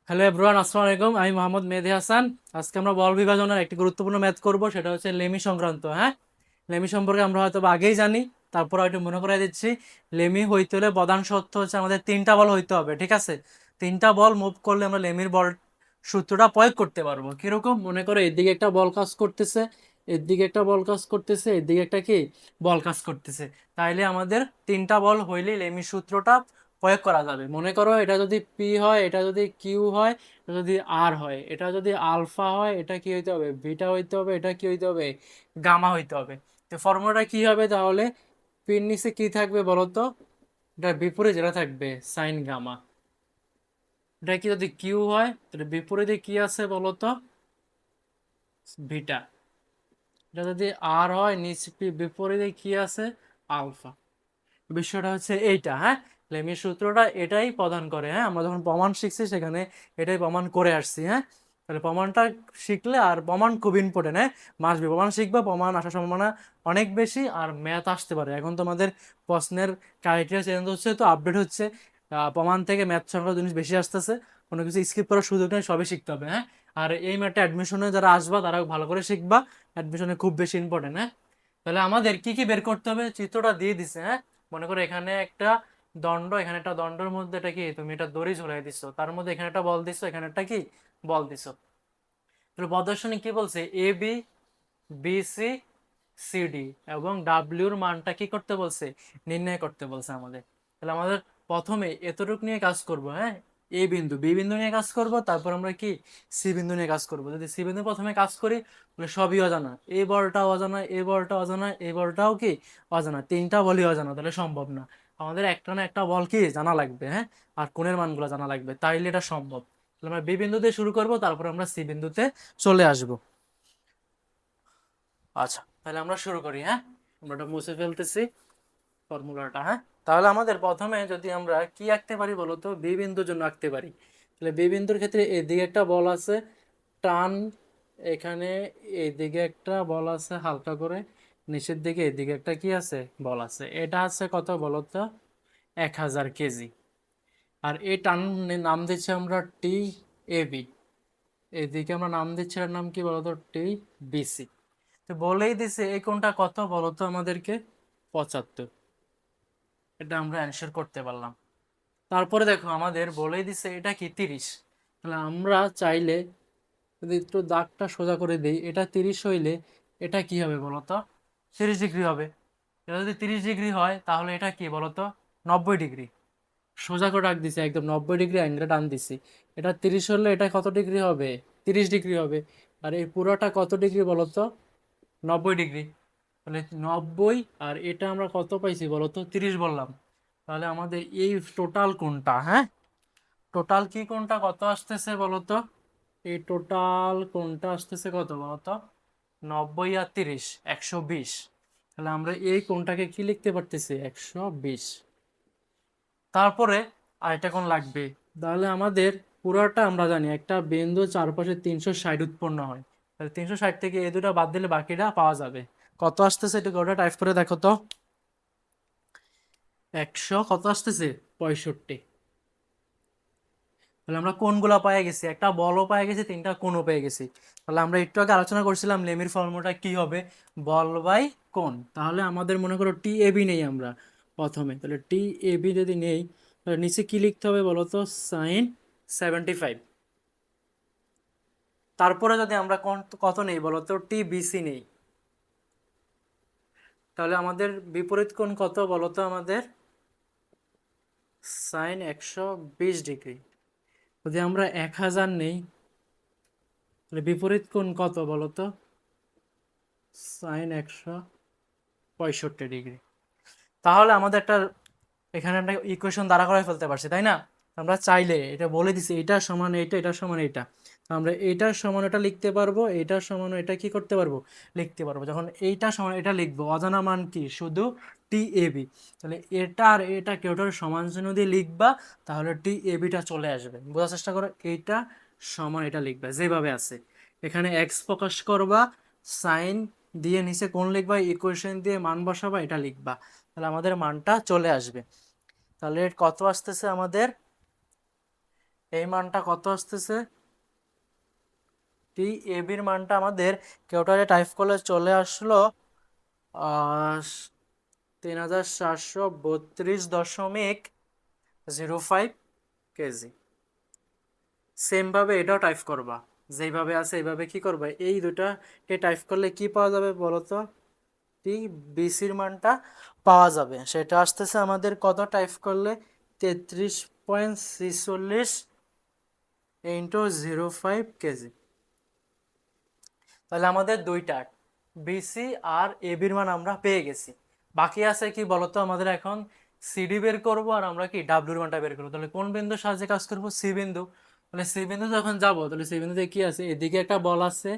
Hello everyone, আসসালামু আলাইকুম। আমি মোহাম্মদ মেহেদী হাসান। আজকে আমরা বল বিভাজনের একটি গুরুত্বপূর্ণ ম্যাথ করব, সেটা হচ্ছে লেমি সংক্রান্ত। হ্যাঁ, লেমি সম্পর্কে আমরা হয়তো বা আগেই জানি, তারপর একটু মনে করাই দিচ্ছি। লেমি হইতে হলে প্রধান শর্ত হচ্ছে আমাদের তিনটা বল হইতে হবে, ঠিক আছে? তিনটা বল মুভ করলে আমরা লেমির বল সূত্রটা প্রয়োগ করতে পারবো। কিরকম? মনে করো এদিকে একটা বল কাজ করতেছে, এদিকে একটা বল কাজ করতেছে, এদিকে একটা কি বল কাজ করতেছে। তাইলে আমাদের তিনটা বল হইলেই লেমি সূত্রটা প্রয়োগ করা যাবে। মনে করো এটা যদি পি হয়, এটা যদি কিউ হয়, এটা যদি আর হয়, এটা যদি আলফা হয়, এটা কি হইতে হবে? বিটা হইতে হবে। এটা কি হইতে হবে? গামা হইতে হবে। তো ফর্মুলাটা কি হবে তাহলে? পির নিচে কি থাকবে বলো তো? এটা বিপরীত যেটা থাকবে সাইন গামা। এটা কি যদি কিউ হয় তাহলে বিপরীতে কি আছে বলো তো? বিটা। এটা যদি আর হয় নিচ বিপরীতে কি আছে? আলফা। বিষয়টা হচ্ছে এইটা। হ্যাঁ, লেমির সূত্রটা এটাই প্রদান করে। হ্যাঁ, আমরা যখন প্রমাণ শিখছি সেখানে এটাই প্রমাণ করে আসছি। হ্যাঁ, তাহলে প্রমাণটা শিখলে, আর প্রমাণ খুব ইম্পর্টেন্ট। হ্যাঁ, মাসবি প্রমাণ শিখবা, প্রমাণ আসার সম্ভাবনা অনেক বেশি, আর ম্যাথ আসতে পারে। এখন তোমাদের প্রশ্নের ক্রাইটেরিয়া চেঞ্জ হচ্ছে, তো আপডেট হচ্ছে। প্রমাণ থেকে ম্যাথ সংক্রান্ত জিনিস বেশি আসতেছে, কোনো কিছু স্কিপ করার সুযোগ নেই, সবই শিখতে হবে। হ্যাঁ, আর এই ম্যাথটা অ্যাডমিশনে যারা আসবা তারা ভালো করে শিখবা, অ্যাডমিশনে খুব বেশি ইম্পর্টেন্ট। হ্যাঁ, তাহলে আমাদের কি কি বের করতে হবে চিত্রটা দিয়ে দিছে। হ্যাঁ, মনে করো এখানে একটা দণ্ড, এখানে একটা দণ্ডের মধ্যে এটা কি তুমি এটা দড়ি ঝুলাই দিছো, তার মধ্যে এখানে একটা বল দিছো, এখানে একটা কি বল দিছো। তাহলে প্রদর্শনী কি বলছে? A B, B C, C D এবং ডাব্লিউর মানটা কি করতে বলছে? নির্ণয় করতে বলছে আমাদের। তাহলে আমাদের প্রথমে এতটুকু নিয়ে কাজ করব। হ্যাঁ, এ বিন্দু বি বিন্দু নিয়ে কাজ করব, তারপর আমরা কি সি বিন্দু নিয়ে কাজ করব। যদি সি বিন্দু প্রথমে কাজ করি তাহলে সবই অজানা। এই বলটাও অজানা, এই বলটা অজানা, এই বলটাও কি অজানা। তিনটা বলই অজানা, তাহলে সম্ভব না। আমাদের একটা না একটা বল কি জানা লাগবে। হ্যাঁ, আর কোণের মানগুলো জানা লাগবে, তাইলে এটা সম্ভব। তাহলে আমরা বি বিন্দুতে শুরু করব, তারপর আমরা সি বিন্দুতে চলে আসব। আচ্ছা, তাহলে আমরা শুরু করি। হ্যাঁ, আমরা এটা মুছে ফেলতেছি ফর্মুলাটা। হ্যাঁ, তাহলে আমাদের প্রথমে যদি আমরা কি আঁকতে পারি বলো তো? বি বিন্দুর জন্য আঁকতে পারি। তাহলে বি বিন্দুর ক্ষেত্রে এদিকে একটা বল আছে টান, এখানে এদিকে একটা বল আছে হালকা করে, নিচের দিকে এদিকে একটা কি আছে বল আছে। এটা আছে কত বলো তো? 1000 কেজি। আর এই টান নাম দিচ্ছি আমরা টি এ বি। এদিকে আমরা নাম দিচ্ছি এর নাম কি বলতো? টি বিসি। তো বলেই দিছে এই কোণটা কত বলতো আমাদেরকে? 75। এটা আমরা অ্যানসার করতে পারলাম। তারপরে দেখো আমাদের বলেই দিছে এটা কি 30। তাহলে আমরা চাইলে যদি একটু দাগটা সোজা করে দেই, এটা 30 হইলে এটা কি হবে বলতো? 30 ডিগ্রি হবে। এটা যদি 30 ডিগ্রি হয় তাহলে এটা কি বলতো? 90 ডিগ্রি। সোজা করে রাখ দিছি, একদম 90 ডিগ্রি অ্যাঙ্গেলে টান দিছি। এটা 30 হলে এটা কত ডিগ্রি হবে? 30 ডিগ্রি হবে। আর এই পুরোটা কত ডিগ্রি বলতো? 90 ডিগ্রি। তাহলে 90, আর এটা আমরা কত পাইছি বলতো? 30 বললাম। তাহলে আমাদের এই টোটাল কোণটা, হ্যাঁ, টোটাল কি কোণটা কত আসতেছে বলতো? এই টোটাল কোণটা আসতেছে কত বলতো? 90 আর 30, 120। তাহলে আমরা এই কোণটাকে কি লিখতে পারতেছি? 120। তারপরে আরেকটা কোণ লাগবে। তাহলে আমাদের পুরোটা আমরা জানি একটা বিন্দু চারপাশে 360 উৎপন্ন হয়। তাহলে 360 থেকে এই দুটো বাদ দিলে বাকিটা পাওয়া যাবে। কত আসতেছে একটু ওটা টাইপ করে দেখো তো। 100 কত আসতেছে? 65। তাহলে আমরা কোণগুলো পেয়ে গেছি, একটা বলও পেয়ে গেছি, তিনটা কোণও পেয়ে গেছি। তাহলে আমরা একটু আগে আলোচনা করছিলাম লেমির ফর্মুলাটা কি হবে? বল বাই কোণ। তাহলে আমাদের মনে করো টি এ বি নেই আমরা প্রথমে। তাহলে টি এ বি যদি নেই তাহলে নিচে কি লিখতে হবে বলো তো? সাইন 75। তারপরে যদি আমরা কোণ কত নেই বলো তো? টি বিসি নেই। তাহলে আমাদের বিপরীত কোণ কত বলো তো? আমাদের সাইন 120 ডিগ্রি। যদি আমরা 1000 নেই তাহলে বিপরীত কোণ কত বলো তো? Sine 165 degree. তাহলে আমাদের একটা এখানে একটা ইকুয়েশন দাঁড়া করাই ফেলতে পারছি, তাই না? আমরা চাইলে এটা বলে দিছি এটার সমান এইটা, এটার সমান এইটা। তো আমরা এইটার সমান এটা লিখতে পারবো, এইটার সমান এটা কি করতে পারবো? লিখতে পারবো। যখন এইটা সমান এটা লিখবো, অজানা মান কি? শুধু টি এ বি। তাহলে এটা আর এটা কেউটার সমান চিহ্ন দিয়ে লিখবা, তাহলে টি এ বিটা চলে আসবে। বোঝার চেষ্টা করো, এইটা সমান এটা লিখবা যেভাবে আছে। এখানে এক্স প্রকাশ করবা, সাইন দিয়ে নিচে কোণ লিখবা, ইকুয়েশন দিয়ে মান বসাবা, এটা লিখবা। তাহলে আমাদের মানটা চলে আসবে। তাহলে কত আসতেছে আমাদের? এই মানটা কত আসতেছে, টি এ বির মানটা আমাদের কেউটারে টাইপ করলে চলে আসলো 3732.05 কেজি। সেমভাবে এটাও টাইপ করবা, যেইভাবে আছে এইভাবে কি করবা, এই দুটাকে টাইপ করলে কি পাওয়া যাবে বলো তো, টি বিসির মানটা পাওয়া যাবে। সেটা আসতেছে আমাদের কত টাইপ করলে, 33.46 ইন্টু 05 কেজি। তাহলে আমাদের দুইটা বিসি আর এবির মান আমরা পেয়ে গেছি। বাকি আছে কি বলতো, আমাদের এখন সিডি বের করব আর আমরা কি ডাব্লিউর মানটা বের করবো। তাহলে কোন বিন্দুর সাহায্যে কাজ করব, সি বিন্দু। তাহলে সি বিন্দু যখন যাবো, তাহলে সি বিন্দুতে কি আছে, এদিকে একটা বল আছে,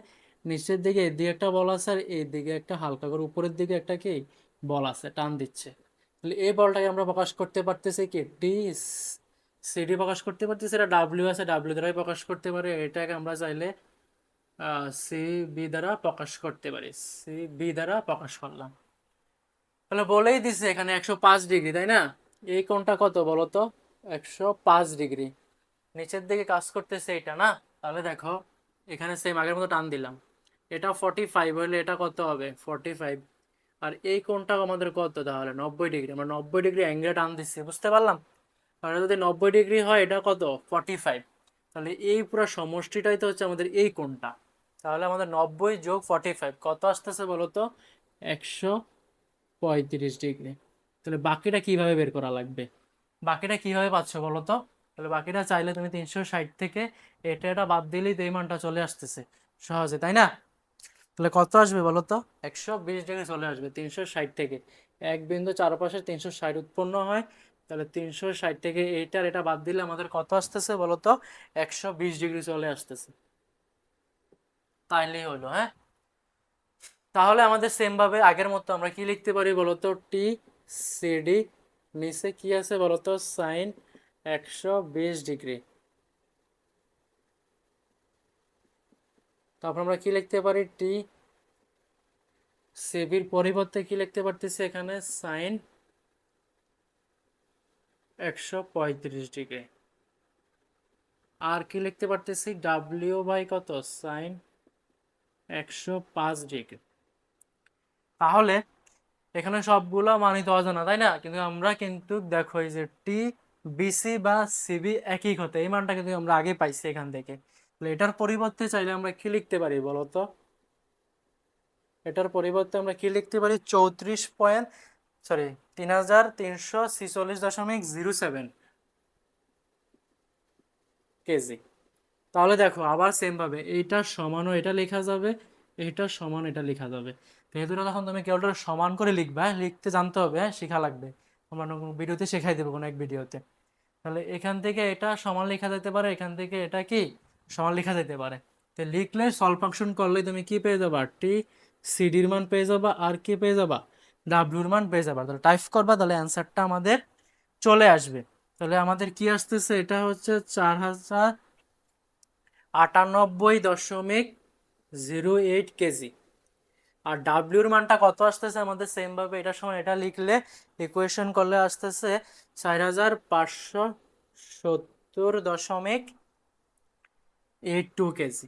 নিচের দিকে এদিকে একটা বল আছে, আর এইদিকে একটা হালকা করে উপরের দিকে একটা কি বল আছে, টান দিচ্ছে। তাহলে এই বলটাকে আমরা প্রকাশ করতে পারতেছি কি, ডি সিডি প্রকাশ করতে পারতেছি, এটা ডাব্লিউ আছে, ডাব্লিউ দ্বারাই প্রকাশ করতে পারে। এটাকে আমরা চাইলে সি বি দ্বারা প্রকাশ করতে পারি, সি বি দ্বারা প্রকাশ করলাম। তাহলে বলেই দিছে এখানে 105 ডিগ্রি, তাই না? এই কোণটা কত বলো তো, 105 ডিগ্রি। নিচের দিকে কাজ করতেছে এটা না, তাহলে দেখো এখানে সেম আগের মতো টান দিলাম, এটা 45 হলে এটা কত হবে 45, আর এই কোণটা আমাদের কত, তাহলে 90 ডিগ্রি। আমরা 90 ডিগ্রি অ্যাঙ্গেলে টান দিচ্ছি, বুঝতে পারলাম? তাহলে যদি 90 ডিগ্রি হয়, এটা কত 45, তাহলে এই পুরো সমষ্টিটাই তো হচ্ছে আমাদের এই কোণটা। তাহলে আমাদের 90 যোগ 45 কত আসতেছে বলো তো, 135 ডিগ্রি। তাহলে বাকিটা কিভাবে বের করা লাগবে, বাকিটা কিভাবে পাচ্ছ বলো তো? তাহলে বাকিটা চাইলে তুমি 360 থেকে এটা বাদ দিলেই তো এই মানটা চলে আসতেছে সহজে, তাই না? তাহলে কত আসবে বলো তো, 120 ডিগ্রি চলে আসবে 360 থেকে। এক বিন্দু চারপাশে 360 উৎপন্ন হয়, তাহলে 360 থেকে এইটার এটা বাদ দিলে আমাদের কত আসতেছে বলো তো, 120 ডিগ্রি চলে আসতেছে। তাইলেই হলো, হ্যাঁ। তাহলে আমাদের সেম ভাবে আগের মতো আমরা কি লিখতে পারি বলতো, টি সিডি, নিচে কি আছে বলতো, সাইন 120 ডিগ্রি। তারপর আমরা কি লিখতে পারি, টি সিবির পরিবর্তে কি লিখতে পারতেছি এখানে, সাইন 135 ডিগ্রি। আর কি লিখতে পারতেছি, ডাব্লিউ বাই কত, সাইন 105 ডিগ্রি। তাহলে এখানে সবগুলো মানিত অজানা, তাই না? কিন্তু আমরা কিন্তু দেখো এই যে টি বিসি বা সিবি একই হতে, এই মানটা কিন্তু আমরা আগে পাইছি এখান থেকে। তাহলে এটার পরিবর্তে চাইলে আমরা কি লিখতে পারি বলতো, এটার পরিবর্তে আমরা কি লিখতে পারি, 33.0346.07 কেজি। তাহলে দেখো আবার সেম ভাবে এইটার সমানও এটা লেখা যাবে, এইটার সমান এটা লেখা যাবে। তো এই দুটো তখন তুমি কেউটা সমান করে লিখবা, হ্যাঁ? লিখতে জানতে হবে, হ্যাঁ, শেখা লাগবে। আমরা কোনো ভিডিওতে শেখাই দেবো, কোনো এক ভিডিওতে। তাহলে এখান থেকে এটা সমান লেখা যেতে পারে, এখান থেকে এটা কি সমান লেখা যেতে পারে। তো লিখলে সলভ ফাংশন করলে তুমি কি পেয়ে যাবা, টি সিডির মান পেয়ে যাবা, আর কি পেয়ে যাবা, ডাব্লিউর মান পেয়ে যাবা। তাহলে টাইপ করবা, তাহলে অ্যান্সারটা আমাদের চলে আসবে। তাহলে আমাদের কি আসতেছে, এটা হচ্ছে 4098.08 কেজি। আর ডাব্লিউর মানটা কত আসতেছে আমাদের সেম ভাবে এটার সময় এটা লিখলে ইকুয়েশন করলে আসতেছে 4570.82 কেজি।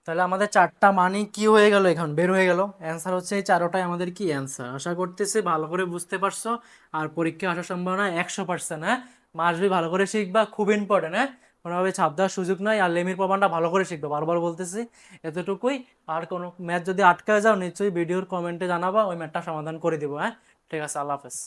তাহলে আমাদের চারটা মানই কি হয়ে গেল, এখন বের হয়ে গেল। অ্যান্সার হচ্ছে এই চারোটাই আমাদের কি অ্যান্সার। আশা করতেছি ভালো করে বুঝতে পারছো, আর পরীক্ষা আসার সম্ভাবনা 100%। হ্যাঁ, মাসবি ভালো করে শিখবা, খুব ইম্পর্টেন্ট। হ্যাঁ, কোনোভাবে ছাপ দেওয়ার সুযোগ নাই। আর লেমির প্রমাণটা ভালো করে শিখবা, বারবার বলতেছি, এতটুকুই। আর কোনো ম্যাথ যদি আটকে যাও নিশ্চয়ই ভিডিওর কমেন্টে জানাবা, ওই ম্যাথটা সমাধান করে দিব। হ্যাঁ, ঠিক আছে, আল্লাহ হাফেজ।